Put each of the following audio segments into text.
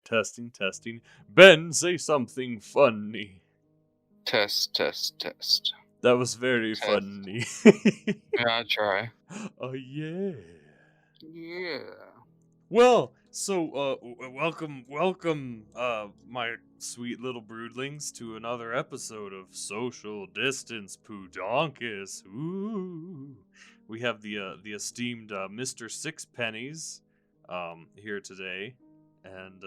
Testing, testing. Ben, say something funny. Test, test, test. That was very Test. funny. Yeah, I try. Oh, yeah. Yeah. Well, so, welcome, my sweet little broodlings to another episode of Social Distance Puudonkis. Ooh. We have the esteemed, Mr. Sixpennies, here today. And,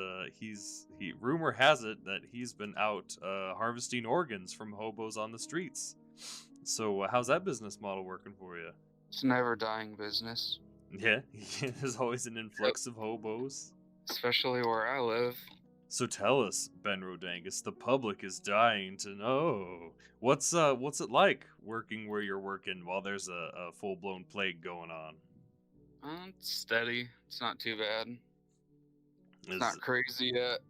rumor has it that he's been out, harvesting organs from hobos on the streets. So, how's that business model working for you? It's never dying business. Yeah, there's always an influx of hobos. Especially where I live. So tell us, Ben Rodangus, the public is dying to know. What's it like working where you're working while there's a full-blown plague going on? It's steady. It's not too bad. It's not crazy yet.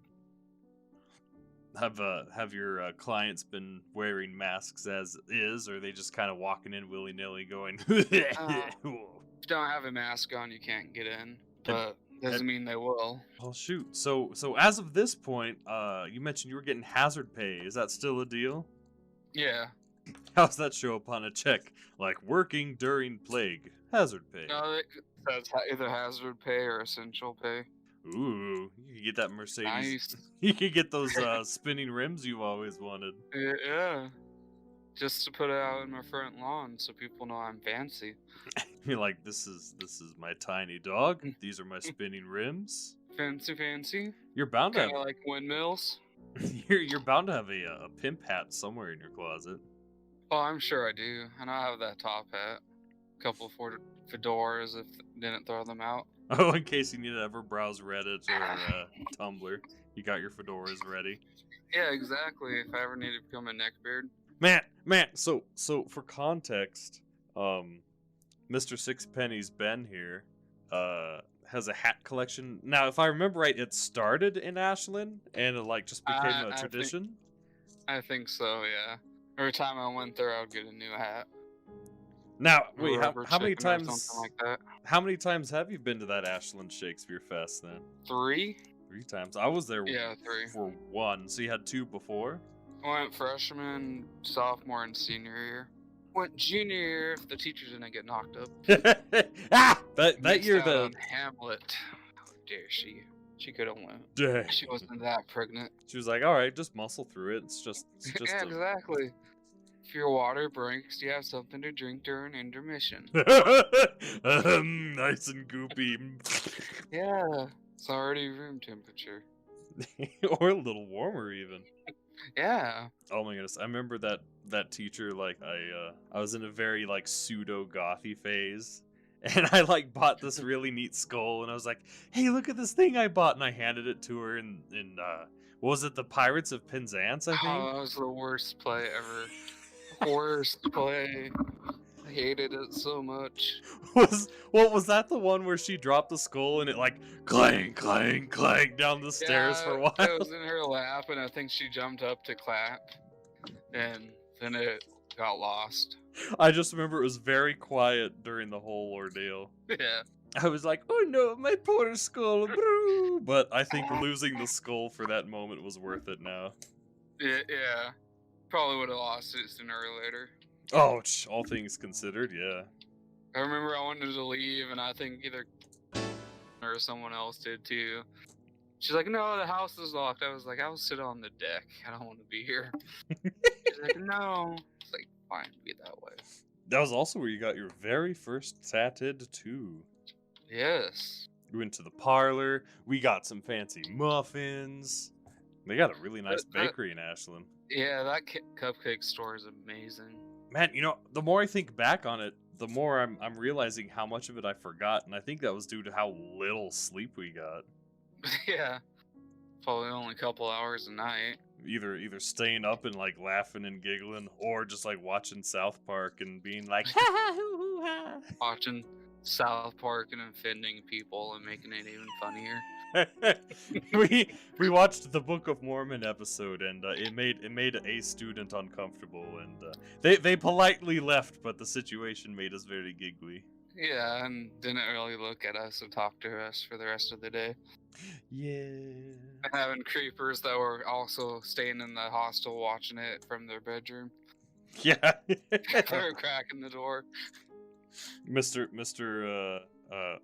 Have your clients been wearing masks as is, or are they just kind of walking in willy-nilly going, If you don't have a mask on, you can't get in. But doesn't mean they will. Oh shoot. So as of this point, you mentioned you were getting hazard pay. Is that still a deal? Yeah. How's that show up on a check? Like working during plague. Hazard pay. No, that's either hazard pay or essential pay. Ooh, you can get that Mercedes. Nice. You can get those spinning rims you've always wanted. Yeah. Just to put it out in my front lawn so people know I'm fancy. You're like, this is my tiny dog. These are my spinning rims. Fancy. You're bound to Kind of like windmills. You're bound to have a pimp hat somewhere in your closet. Oh, I'm sure I do. And I have that top hat. A couple of fedoras if didn't throw them out. Oh, in case you need to ever browse Reddit or Tumblr, you got your fedoras ready. Yeah, exactly. If I ever need to become a neckbeard. Man. So for context, Mr. Sixpenny's Ben here, has a hat collection. Now, if I remember right, it started in Ashland and it just became a tradition. I think so. Yeah. Every time I went there, I would get a new hat. Now, wait, how many times? Something like that. How many times have you been to that Ashland Shakespeare Fest then? 3. 3 times. I was there. Yeah, 3. For 1. So you had 2 before. I went freshman, sophomore, and senior year. Went junior year if the teachers didn't get knocked up. that year on Hamlet. How dare she? She could have went. Dang. She wasn't that pregnant. She was like, all right, just muscle through it. It's just yeah, exactly. If your water breaks, you have something to drink during intermission. Nice and goopy. Yeah, it's already room temperature. Or a little warmer even. Yeah. Oh my goodness, I remember that teacher. I was in a very pseudo gothy phase, and I bought this really neat skull, and I was like, "Hey, look at this thing I bought!" And I handed it to her, and what was it, the Pirates of Penzance? I think. Oh, that was the worst play ever. Worst play. I hated it so much. Was that the one where she dropped the skull and it clang clang clang down the stairs for a while? It was in her lap, and I think she jumped up to clap, and then it got lost. I just remember it was very quiet during the whole ordeal. Yeah. I was like, oh no, my poor skull. But I think losing the skull for that moment was worth it now. Yeah. Probably would have lost it sooner or later. Oh, all things considered, yeah. I remember I wanted to leave, and I think either or someone else did too. She's like, no, the house is locked. I was like, I'll sit on the deck. I don't want to be here. She's like, no. It's like, fine, be that way. That was also where you got your very first tattooed too. Yes. We went to the parlor. We got some fancy muffins. They got a really nice bakery in Ashland. Yeah, that cupcake store is amazing. Man, the more I think back on it, the more I'm realizing how much of it I forgot, and I think that was due to how little sleep we got. Yeah, probably only a couple hours a night. Either staying up and laughing and giggling, or just watching South Park and being like, watching South Park and offending people and making it even funnier. we watched the Book of Mormon episode, and it made a student uncomfortable, and they politely left, but the situation made us very giggly. Yeah, and didn't really look at us or talk to us for the rest of the day. Yeah. Having creepers that were also staying in the hostel watching it from their bedroom. Yeah. They were cracking the door. Mr.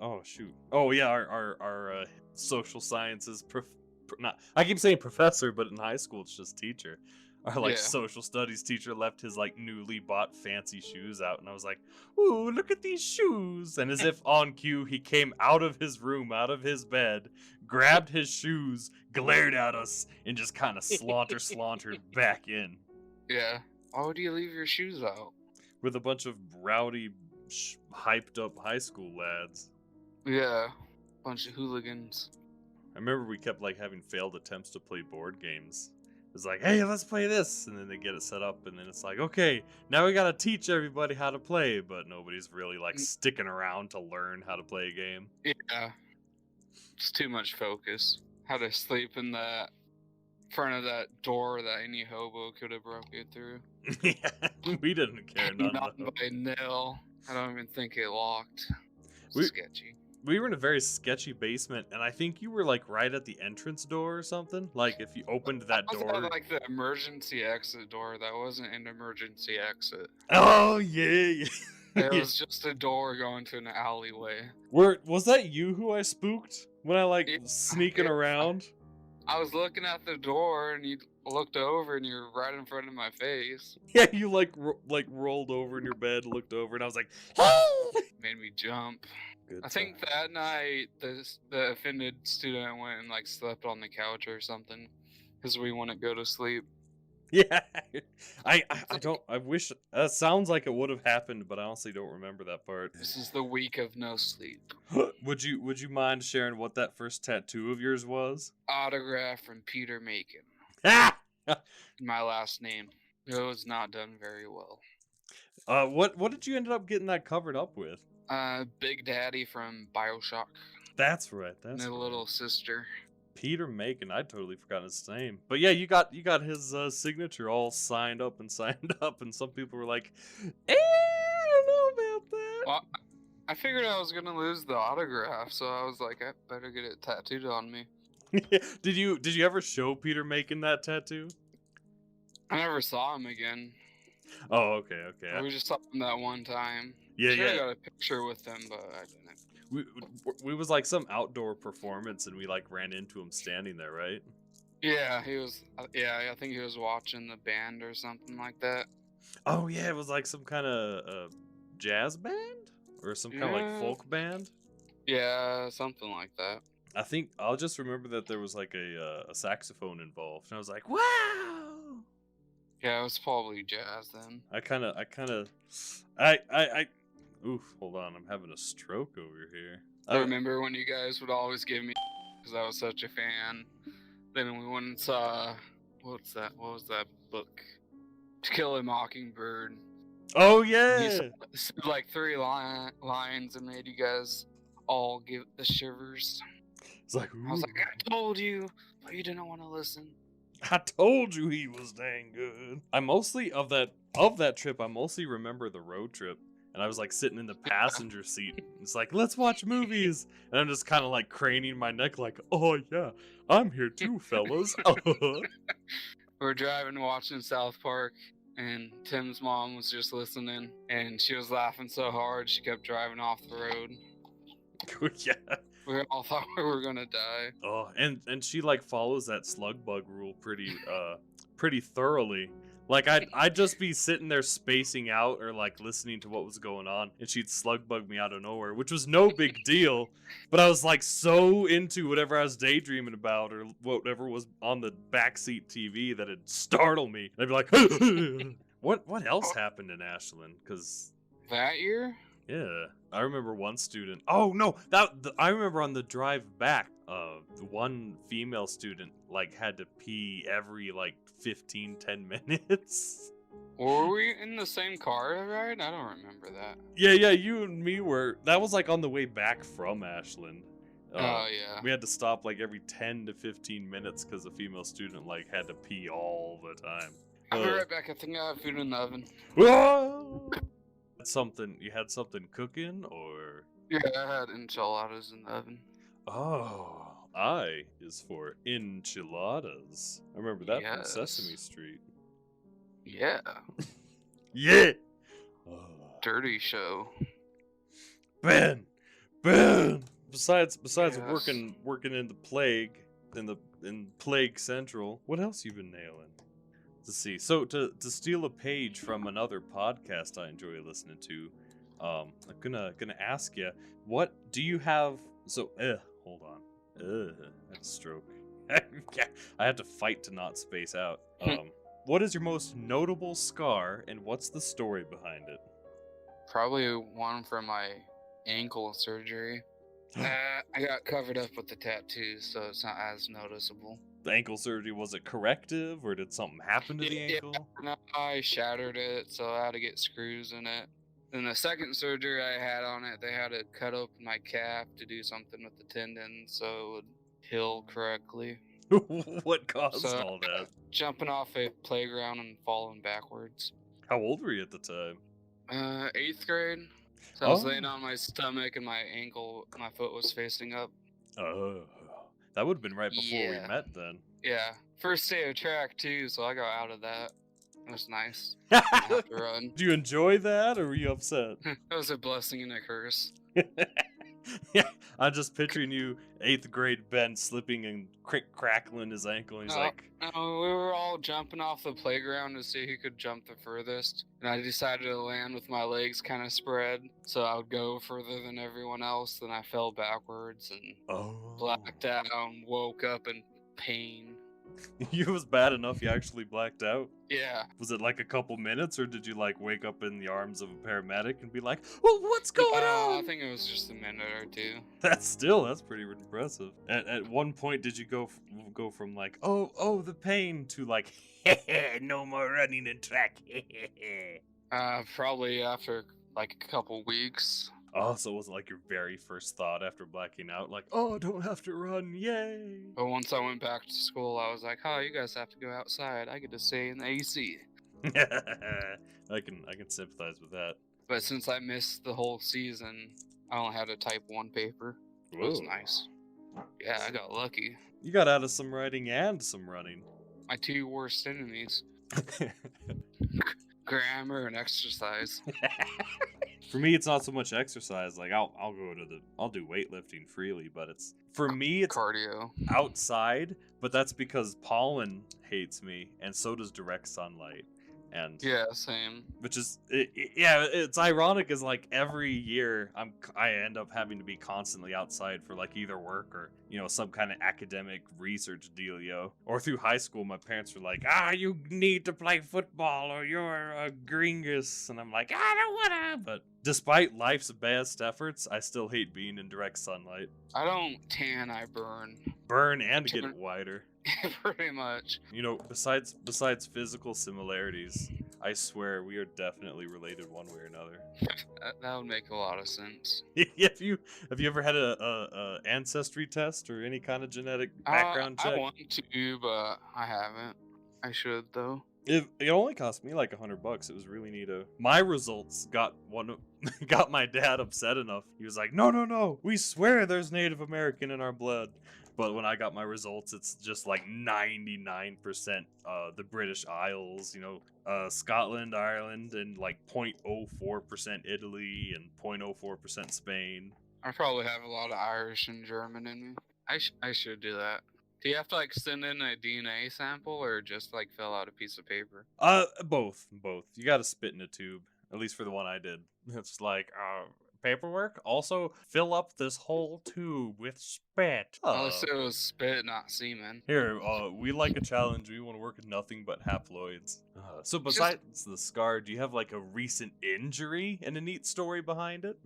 Oh shoot. Oh yeah, our social sciences not I keep saying professor, but in high school it's just teacher. Our like Yeah. social studies teacher left his like newly bought fancy shoes out, and I was like, "Ooh, look at these shoes!" And as if on cue, he came out of his room, out of his bed, grabbed his shoes, glared at us, and just kind of slauntered back in Yeah. Why would you leave your shoes out? with a bunch of rowdy, hyped up high school lads. Yeah. Bunch of hooligans. I remember we kept like having failed attempts to play board games. It's like, hey, let's play this, and then they get it set up, and then it's like, okay, now we gotta teach everybody how to play, but nobody's really like sticking around to learn how to play a game. Yeah. It's too much focus. How to sleep in the front of that door that any hobo could have broke it through. Yeah, we didn't care none Not though. by nil. I don't even think it locked. We- Sketchy. We were in a very sketchy basement, and I think you were like right at the entrance door or something. Like if you opened that Was door. that like the emergency exit door? That wasn't an emergency exit. Oh yeah. It was just a door going to an alleyway. Was that you who I spooked when I like Yeah, sneaking yeah. around? I was looking at the door and you looked over and you're right in front of my face. Yeah, you like rolled over in your bed, looked over, and I was like, Made me jump. Good I think that night the offended student went and like slept on the couch or something because we wouldn't go to sleep. Yeah, I don't. I wish that sounds like it would have happened, but I honestly don't remember that part. This is the week of no sleep. Would you mind sharing what that first tattoo of yours was? Autograph from Peter Macon. Ah! My last name. It was not done very well. What did you end up getting that covered up with? Big Daddy from BioShock. That's right. And That's a right. little sister. Peter Macon. I'd totally forgotten his name. But yeah, you got his signature all signed up, and some people were like, I don't know about that. Well, I figured I was gonna lose the autograph, so I was like, I better get it tattooed on me. Did you ever show Peter Macon that tattoo? I never saw him again. Oh, okay. We just saw him that one time. Yeah, Should've yeah. got a picture with him, but I didn't. We was like some outdoor performance, and we like ran into him standing there, right? Yeah, he was. Yeah, I think he was watching the band or something like that. Oh yeah, it was like some kind of jazz band or some kind of like folk band. Yeah, something like that. I think I'll just remember that there was like a saxophone involved, and I was like, wow. Yeah, it was probably jazz then. Oof, hold on, I'm having a stroke over here. I remember when you guys would always give me because I was such a fan. Then we went and saw what was that book? To Kill a Mockingbird. Oh He yeah. said like 3 lines and made you guys all give the shivers. It's like, I was like, I told you, but you didn't want to listen. I told you he was dang good. I mostly of that trip, I mostly remember the road trip. And I was like sitting in the passenger seat. It's like, let's watch movies. And I'm just kind of like craning my neck like, oh yeah, I'm here too, fellas. We're driving watching South Park, and Tim's mom was just listening, and she was laughing so hard she kept driving off the road. Yeah. We all thought we were gonna die. Oh, and she like follows that slug bug rule pretty thoroughly. Like I'd just be sitting there spacing out or like listening to what was going on, and she'd slug bug me out of nowhere, which was no big deal. But I was like so into whatever I was daydreaming about or whatever was on the backseat TV that it'd startle me. And I'd be like, what else happened in Ashland? Because That year? yeah, I remember one student. Oh no, I remember on the drive back, one female student like had to pee every like 10 minutes. Were we in the same car, right? I don't remember that. Yeah, you and me were. That was like on the way back from Ashland. Oh yeah. We had to stop like every 10 to 15 minutes because a female student like had to pee all the time. I'll be right back. I think I have food in the oven. Whoa! You had something cooking, or? Yeah, I had enchiladas in the oven. Oh, I is for enchiladas. I remember that from Sesame Yes. Street. Yeah. Yeah. Dirty show. Ben. Besides Yes. working in Plague Central, what else you been nailing? Let's see. So to steal a page from another podcast I enjoy listening to, I'm gonna ask you, what do you have? So, hold on. I had a stroke. I had to fight to not space out. What is your most notable scar, and what's the story behind it? Probably one from my ankle surgery. I got covered up with the tattoos, so it's not as noticeable. The ankle surgery, was it corrective, or did something happen to the ankle? No, I shattered it, so I had to get screws in it. Then the second surgery I had on it, they had to cut open my calf to do something with the tendon so it would heal correctly. What caused all that? Jumping off a playground and falling backwards. How old were you at the time? 8th grade. So I was laying on my stomach and my foot was facing up. Oh, that would have been right before we met then. Yeah. First day of track too, so I got out of that. It was nice. I didn't have to run. Did you enjoy that, or were you upset? It was a blessing and a curse. Yeah, I'm just picturing you, 8th grade Ben, slipping and crackling his ankle, and he's like... No, we were all jumping off the playground to see who could jump the furthest, and I decided to land with my legs kind of spread, so I would go further than everyone else, then I fell backwards and blacked out and woke up in pain. You was bad enough you actually blacked out? Yeah. Was it like a couple minutes, or did you like wake up in the arms of a paramedic and be like, well, what's going on? I think it was just a minute or two. That's pretty impressive. At one point, did you go from like, oh, the pain, to like, no more running and track? Probably after like a couple weeks. Oh, so it wasn't like your very first thought after blacking out, like, oh, I don't have to run, yay! But once I went back to school, I was like, oh, you guys have to go outside. I get to stay in the AC. I can sympathize with that. But since I missed the whole season, I only had to type one paper. It was nice. Yeah, I got lucky. You got out of some writing and some running. My two worst enemies. Grammar and exercise. For me, it's not so much exercise. Like I'll do weightlifting freely, but for me it's cardio outside. But that's because pollen hates me, and so does direct sunlight. And yeah, same. Which is it's ironic, is like every year I end up having to be constantly outside for like either work or some kind of academic research dealio. Or through high school, my parents were like, you need to play football or you're a gringus, and I'm like, I don't wanna. But despite life's best efforts, I still hate being in direct sunlight. I don't tan, I burn. Burn and get whiter. Pretty much. Besides physical similarities, I swear we are definitely related one way or another. That would make a lot of sense. Have you ever had a ancestry test or any kind of genetic background check? I want to, but I haven't. I should though. It only cost me like $100. It was really neato. My results got my dad upset enough. He was like, no, we swear there's Native American in our blood. But when I got my results, it's just like 99% the British Isles, Scotland, Ireland, and like 0.04% Italy and 0.04% Spain. I probably have a lot of Irish and German in me. I should do that. Do you have to like send in a DNA sample or just like fill out a piece of paper? Both. You got to spit in a tube, at least for the one I did. It's like, paperwork. Also, fill up this whole tube with spit. Unless it was spit, not semen. Here, we like a challenge. We want to work with nothing but haploids. So besides the scar, do you have like a recent injury and a neat story behind it?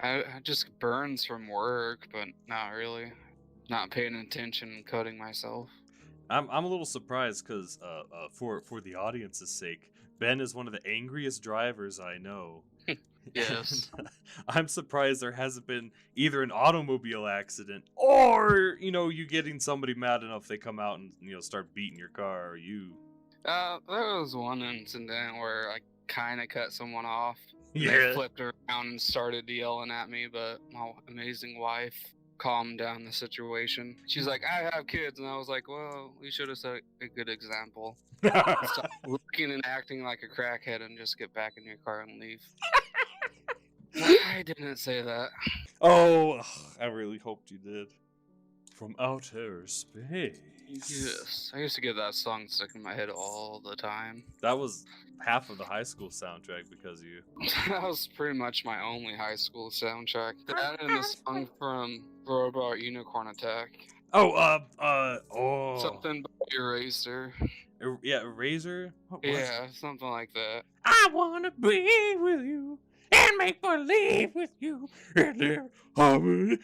I just burns from work, but not really. Not paying attention and cutting myself. I'm a little surprised because for the audience's sake, Ben is one of the angriest drivers I know. Yes. I'm surprised there hasn't been either an automobile accident or, you getting somebody mad enough they come out and, start beating your car or you. There was one incident where kind of cut someone off. Yeah. They flipped around and started yelling at me, but my amazing wife calmed down the situation. She's like, I have kids. And I was like, well, you should have set a good example. Stop looking and acting like a crackhead and just get back in your car and leave. I didn't say that. Oh, I really hoped you did. From outer space. Yes, I used to get that song stuck in my head all the time. That was half of the high school soundtrack because of you. That was pretty much my only high school soundtrack. That and the song from Robot Unicorn Attack. Oh. Something about Eraser. Yeah, Eraser? What was it? Yeah, something like that. I wanna be with you and make believe with you and live harmony.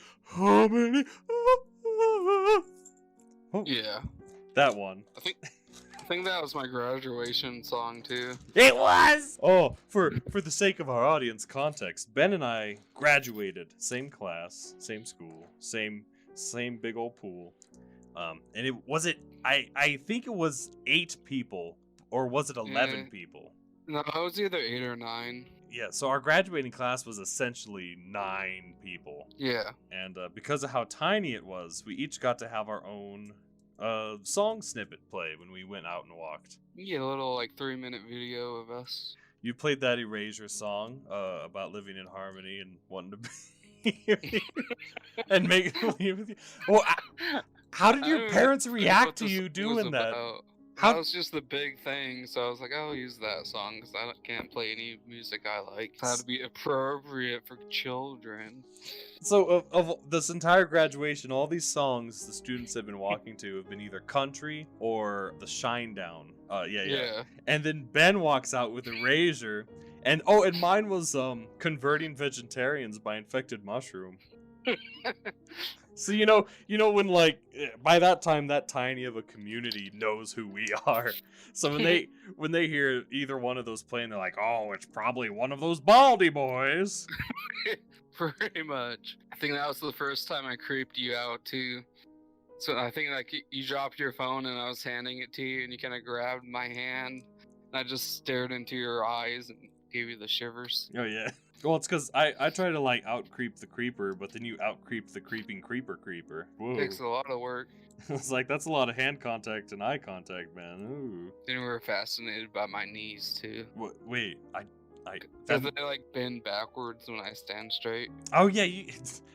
Oh, Yeah, that one. I think that was my graduation song too. It was. Oh, for the sake of our audience context, Ben and I graduated, same class, same school, same big old pool. And it was it. I think it was 8 people, or was it 11 people? No, it was either 8 or 9. Yeah, so our graduating class was essentially 9 people. Yeah. And because of how tiny it was, we each got to have our own song snippet play when we went out and walked. You get a little like 3-minute video of us. You played that Erasure song about living in harmony and wanting to be and make believe with you. Well, how did your parents react to you doing that? That was just the big thing, so I was like, I'll use that song because I can't play any music I like. It had to be appropriate for children. So of this entire graduation, all these songs the students have been walking to have been either country or the Shinedown. Yeah. And then Ben walks out with Erasure, and mine was Converting Vegetarians by Infected Mushroom. So you know when like by that time that tiny of a community knows who we are. So when they hear either one of those playing, they're like, oh, it's probably one of those Baldy boys. Pretty much. I think that was the first time I creeped you out too. So I think like you dropped your phone and I was handing it to you and you kind of grabbed my hand and I just stared into your eyes and gave you the shivers. Oh yeah. Well, it's because I try to like out-creep the creeper, but then you out-creep the creeping creeper. Whoa. Takes a lot of work. It's like, that's a lot of hand contact and eye contact, man. Ooh. Then we were fascinated by my knees too. Wait, Does they like bend backwards when I stand straight? Oh yeah,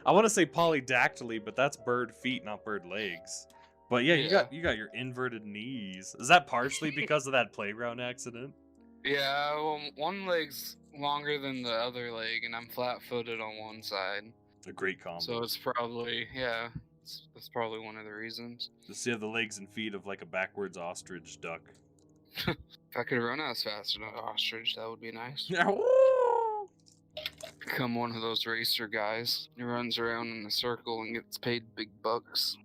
I want to say polydactyly, but that's bird feet, not bird legs. But yeah, you got your inverted knees. Is that partially because of that playground accident? Yeah, well, one leg's longer than the other leg, and I'm flat-footed on one side. A great combo. So it's probably, that's probably one of the reasons. Just you have the legs and feet of like a backwards ostrich duck. If I could run as fast as an ostrich, that would be nice. Become one of those racer guys. He runs around in a circle and gets paid big bucks.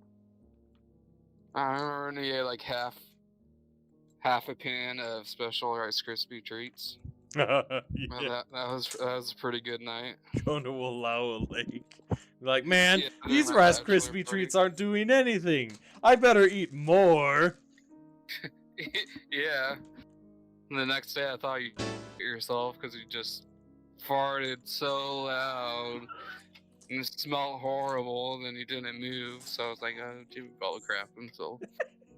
I remember when he ate like half a pan of special Rice Krispie treats. Yeah. Well, that was a pretty good night. Going to Wallowa Lake. Like, man, Yeah, these my Rice bachelor Krispie party. treats aren't doing anything. I better eat more. Yeah. And the next day I thought you yourself because you just farted so loud and it smelled horrible and then you didn't move. So I was like, oh, Jimmy probably crapped himself.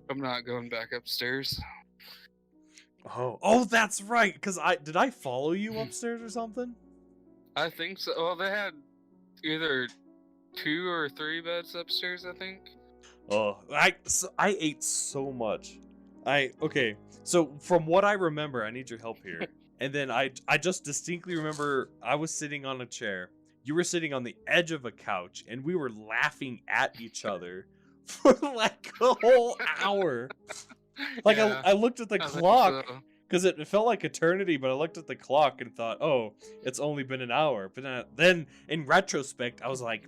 I'm not going back upstairs. Oh, that's right. Cause did I follow you upstairs or something? I think so. Well, they had either 2 or 3 beds upstairs, I think. Oh, I ate so much. Okay. So from what I remember, I need your help here. And then I just distinctly remember I was sitting on a chair. You were sitting on the edge of a couch, and we were laughing at each other for like a whole hour. Like Yeah, I looked at the I think clock so. because it felt like eternity, but I looked at the clock and thought, oh, it's only been an hour. But then in retrospect, I was like,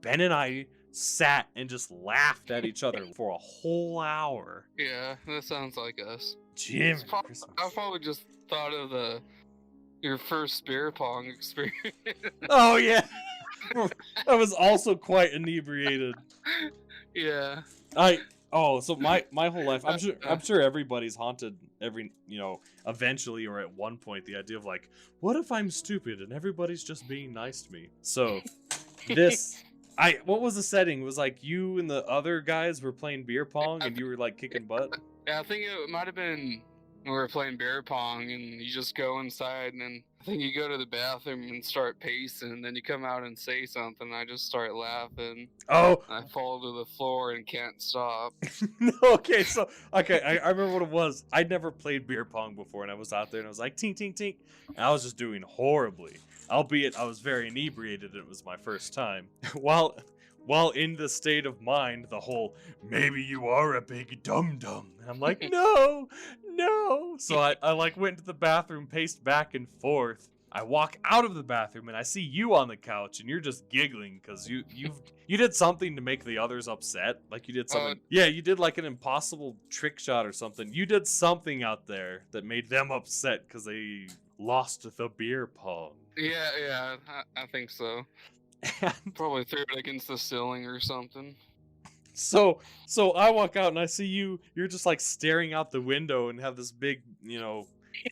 Ben and I sat and just laughed at each other for a whole hour. Yeah, that sounds like us. Jim, I probably just thought of your first beer pong experience. oh yeah, I was also quite inebriated. Yeah. Oh, so my whole life, I'm sure everybody's haunted eventually or at one point, the idea of like, what if I'm stupid and everybody's just being nice to me? So this what was the setting? It was like you and the other guys were playing beer pong and you were like kicking butt? Yeah, I think it might have been we were playing beer pong, and you just go inside, and then I think you go to the bathroom and start pacing, and then you come out and say something. And I just start laughing. Oh, I fall to the floor and can't stop. no, okay, I remember what it was. I'd never played beer pong before, and I was out there and I was like tink tink tink, and I was just doing horribly. Albeit I was very inebriated, it was my first time. While in the state of mind, the whole maybe you are a big dum dum. I'm like, no, no. So I like went to the bathroom, paced back and forth. I walk out of the bathroom and I see you on the couch and you're just giggling because you did something to make the others upset. Like you did something. Yeah, you did like an impossible trick shot or something. You did something out there that made them upset because they lost the beer pong. Yeah, I think so. Probably threw it against the ceiling or something. So I walk out and I see you're just like staring out the window and have this big,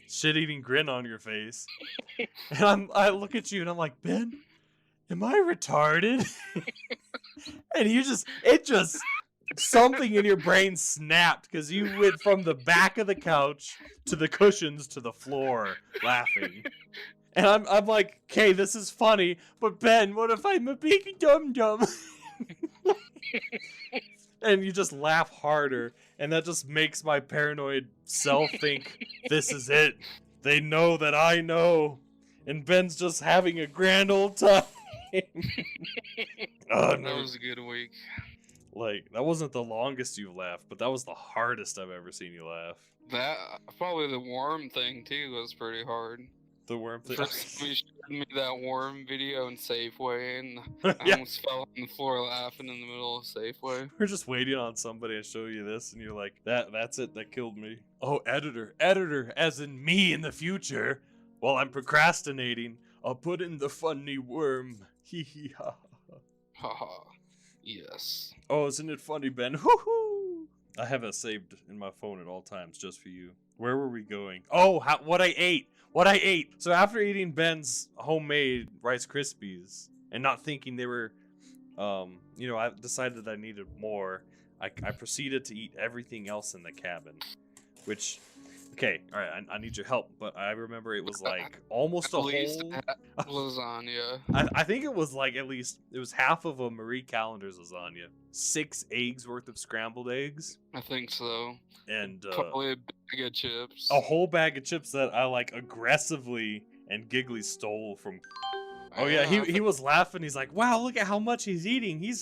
shit-eating grin on your face. And I look at you and I'm like, Ben, am I retarded? And something in your brain snapped because you went from the back of the couch to the cushions to the floor laughing. And I'm like, okay, this is funny, but Ben, what if I'm a big dum-dum? And you just laugh harder, and that just makes my paranoid self think, this is it. They know that I know. And Ben's just having a grand old time. Oh, That was a good week. Like, that wasn't the longest you've laughed, but that was the hardest I've ever seen you laugh. That, probably the worm thing, too, was pretty hard. The worm thing? First, you showed me that worm video in Safeway, and I Yeah. almost fell on the floor laughing in the middle of Safeway. We're just waiting on somebody to show you this, and you're like, that's it, that killed me. Oh, editor, as in me in the future. While I'm procrastinating, I'll put in the funny worm. Hee hee ha. Haha. Yes. Oh, isn't it funny, Ben? Woohoo! I have it saved in my phone at all times just for you. Where were we going? Oh, what I ate. So after eating Ben's homemade Rice Krispies and not thinking they were, I decided I needed more. I proceeded to eat everything else in the cabin, which, okay, all right, I need your help, but I remember it was like almost a whole lasagna. I think it was like it was half of a Marie Callender's lasagna, 6 eggs worth of scrambled eggs. I think so. And probably a bag of chips. A whole bag of chips that I like aggressively and giggly stole from. Oh yeah, he was laughing. He's like, "Wow, look at how much he's eating. He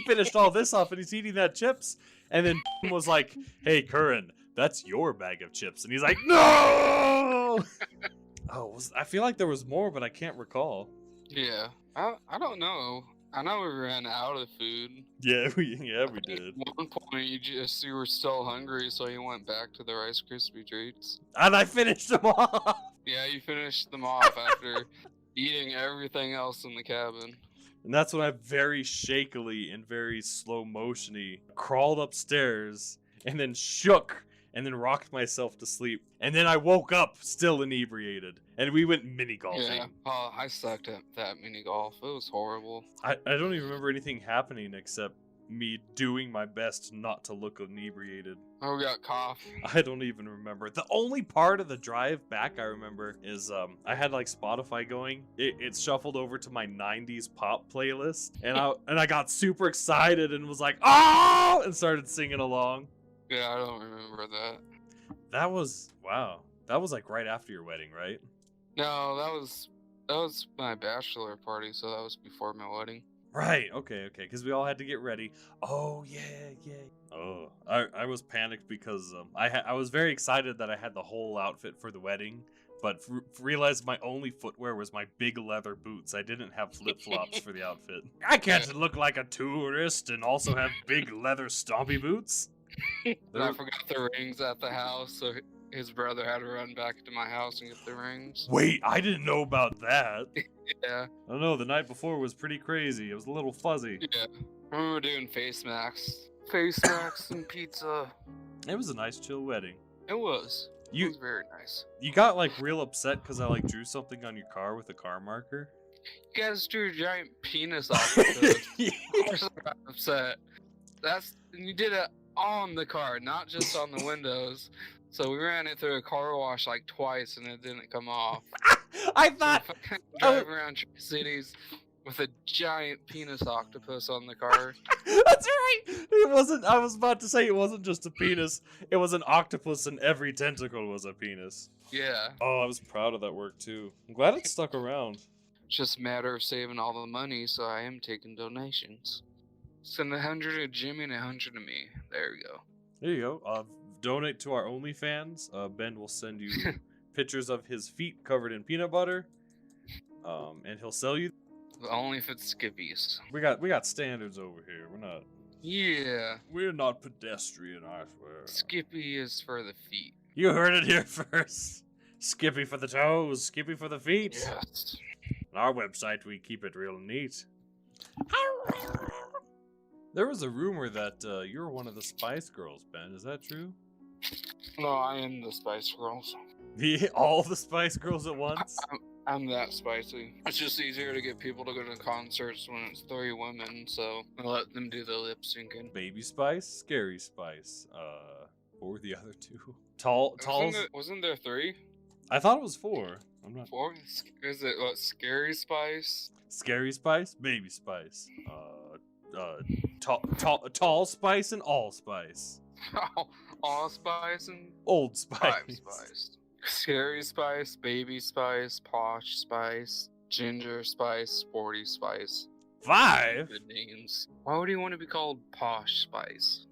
finished all this off and he's eating that chips." And then was like, "Hey, Curran, that's your bag of chips." And he's like, "No!" I feel like there was more, but I can't recall. Yeah, I don't know. I know we ran out of food. Yeah, we did. At one point, you were still hungry, so you went back to the Rice Krispie treats. And I finished them off. Yeah, you finished them off after eating everything else in the cabin. And that's when I very shakily and very slow motiony crawled upstairs and then shook and then rocked myself to sleep. And then I woke up still inebriated. And we went mini golfing. Yeah, I sucked at that mini golf. It was horrible. I don't even remember anything happening except me doing my best not to look inebriated. Oh, we got cough. I don't even remember. The only part of the drive back I remember is I had like Spotify going. It shuffled over to my 90s pop playlist. And I got super excited and was like, "Oh!" and started singing along. Yeah, I don't remember that. That was, wow. That was like right after your wedding, right? No, that was my bachelor party, so that was before my wedding. Right, okay, because we all had to get ready. Oh, yeah. Oh, I was panicked because I was very excited that I had the whole outfit for the wedding, but realized my only footwear was my big leather boots. I didn't have flip-flops for the outfit. I can't look like a tourist and also have big leather stompy boots. And I forgot the rings at the house, so his brother had to run back to my house and get the rings. Wait, I didn't know about that. Yeah. I don't know, the night before was pretty crazy. It was a little fuzzy. Yeah. I remember doing face masks face masks and pizza. It was a nice chill wedding. It was. It You was very nice. you got like real upset because I like drew something on your car with a car marker. You guys drew a giant penis off of it. I was upset. You did it on the car, not just on the windows. So we ran it through a car wash like twice and it didn't come off. I thought So we drive around cities with a giant penis octopus on the car. That's right. It wasn't. I was about to say it wasn't just a penis. It was an octopus, and every tentacle was a penis. Yeah. Oh, I was proud of that work too. I'm glad it stuck around. It's just a matter of saving all the money, so I am taking donations. Send 100 to Jimmy and 100 to me. There we go. There you go. Donate to our OnlyFans. Ben will send you pictures of his feet covered in peanut butter. And he'll sell you. Only if it's Skippies. We got standards over here. Yeah. We're not pedestrian, I swear. Skippy is for the feet. You heard it here first. Skippy for the toes, Skippy for the feet. Yes. On our website, we keep it real neat. There was a rumor that you're one of the Spice Girls, Ben. Is that true? No, I am the Spice Girls. All the Spice Girls at once? I'm that spicy. It's just easier to get people to go to concerts when it's 3 women, so I let them do the lip syncing. Baby Spice, Scary Spice. What were the other two? Tall. Wasn't there 3? I thought it was 4. I'm not. 4? Is it what? Scary Spice? Scary Spice, Baby Spice. Tall Spice and Allspice. Allspice and Old Spice. 5 Spice. Scary Spice, Baby Spice, Posh Spice, Ginger Spice, Sporty Spice. 5? Good names. Why would you want to be called Posh Spice?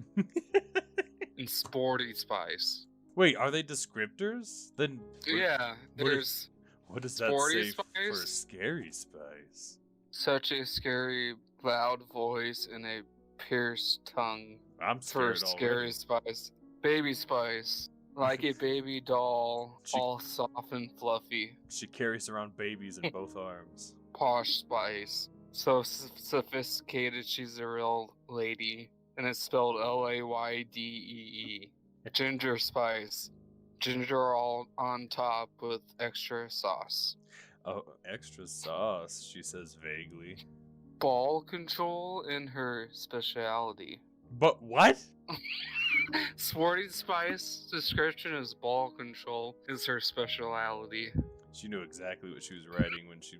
And Sporty Spice? Wait, are they descriptors? Then yeah, there's what does that Sporty say Spice? for Scary Spice? Such a scary, loud voice and a pierced tongue. I'm For scared Scary already. Spice. Baby Spice. Like a baby doll, all soft and fluffy. She carries around babies in both arms. Posh Spice. So sophisticated, she's a real lady. And it's spelled Laydee. Ginger Spice. Ginger all on top with extra sauce. Oh, extra sauce, she says vaguely. Ball control in her speciality. But what? Sporty Spice description is ball control is her speciality. She knew exactly what she was writing when she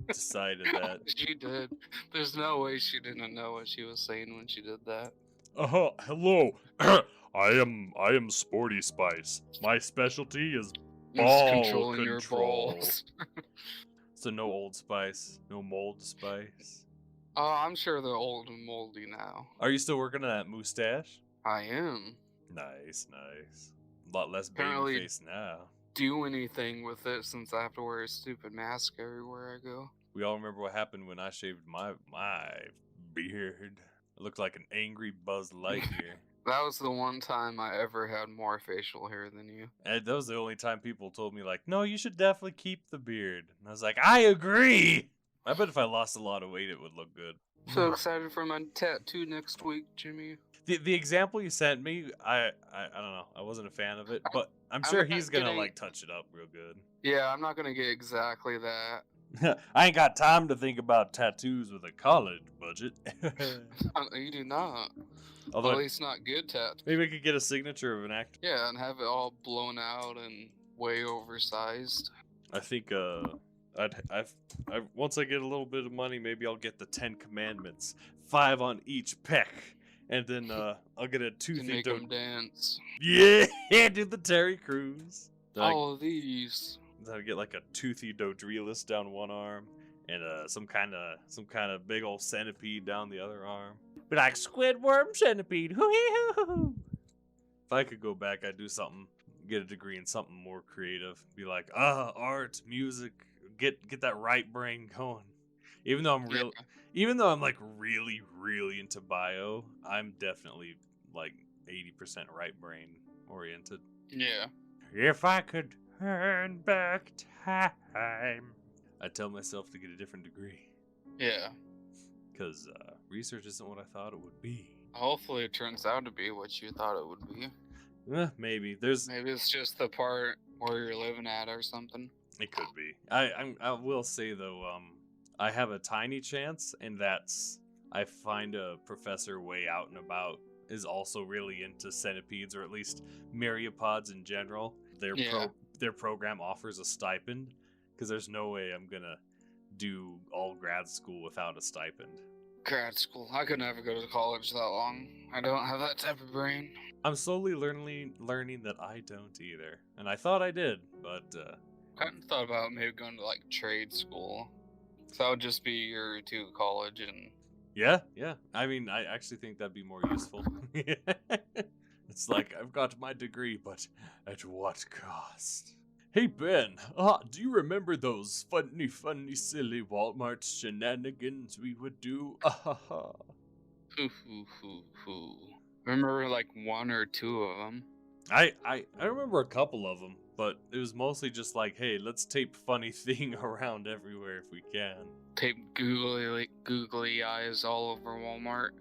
decided that. She did. There's no way she didn't know what she was saying when she did that. Hello. I am Sporty Spice. My specialty is ball Controlling your control. balls. So no Old Spice, no Mold Spice. Oh, I'm sure they're old and moldy now. Are you still working on that mustache? I am. Nice. A lot less Apparently- baby face now. Do anything with it since I have to wear a stupid mask everywhere I go. We all remember what happened when I shaved my beard. It looked like an angry Buzz Lightyear. That was the one time I ever had more facial hair than you. And that was the only time people told me, like, no, you should definitely keep the beard. And I was like, I agree! I bet if I lost a lot of weight, it would look good. So excited for my tattoo next week, Jimmy. The example you sent me, I don't know. I wasn't a fan of it, but I'm sure I'm not he's gonna getting- like touch it up real good. Yeah, I'm not gonna get exactly that. I ain't got time to think about tattoos with a college budget. You do not. Although At least not good tattoos. maybe we could get a signature of an actor. Yeah, and have it all blown out and way oversized. I think once I get a little bit of money, maybe I'll get the 10 Commandments, 5 on each peck, and then I'll get a To toothy make them dance. Yeah, do the Terry Crews. Then All of these. I get like a toothy dodrilus down one arm, and some kind of big old centipede down the other arm. Be like Squidworm centipede. Hoo-hee-hoo-hoo. If I could go back, I'd do something. Get a degree in something more creative. Be like, art, music. Get that right brain going. Even though I'm like really, really into bio, I'm definitely like 80% right brain oriented. Yeah. If I could turn back time, I'd tell myself to get a different degree. Yeah. Because research isn't what I thought it would be. Hopefully it turns out to be what you thought it would be. Maybe there's. Maybe it's just the part where you're living at or something. It could be. I will say though, I have a tiny chance, and that's I find a professor way out and about is also really into centipedes, or at least myriapods in general. Their program offers a stipend, because there's no way I'm gonna do all grad school without a stipend. Grad school. I could never go to college that long. I don't have that type of brain. I'm slowly learning that I don't either, and I thought I did, but I hadn't thought about maybe going to like trade school. So that would just be your route to college and yeah. I mean, I actually think that'd be more useful. It's like, I've got my degree, but at what cost? Hey, Ben, do you remember those funny, silly Walmart shenanigans we would do? hoo. Remember like one or two of them. I remember a couple of them, but it was mostly just like, hey, let's tape funny thing around everywhere if we can. Tape googly eyes all over Walmart.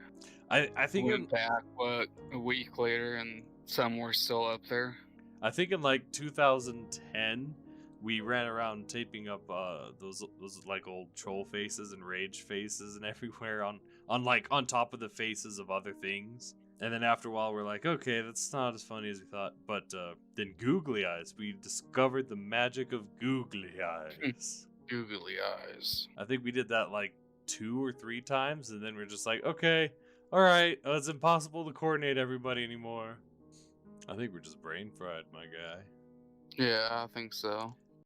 I think Went back, what, a week later, and some were still up there. I think in like 2010, we ran around taping up those like old troll faces and rage faces and everywhere on top of the faces of other things. And then after a while, we're like, okay, that's not as funny as we thought. But then googly eyes, we discovered the magic of googly eyes. Googly eyes. I think we did that like 2 or 3 times, and then we're just like, okay, all right, it's impossible to coordinate everybody anymore. I think we're just brain fried, my guy. Yeah, I think so.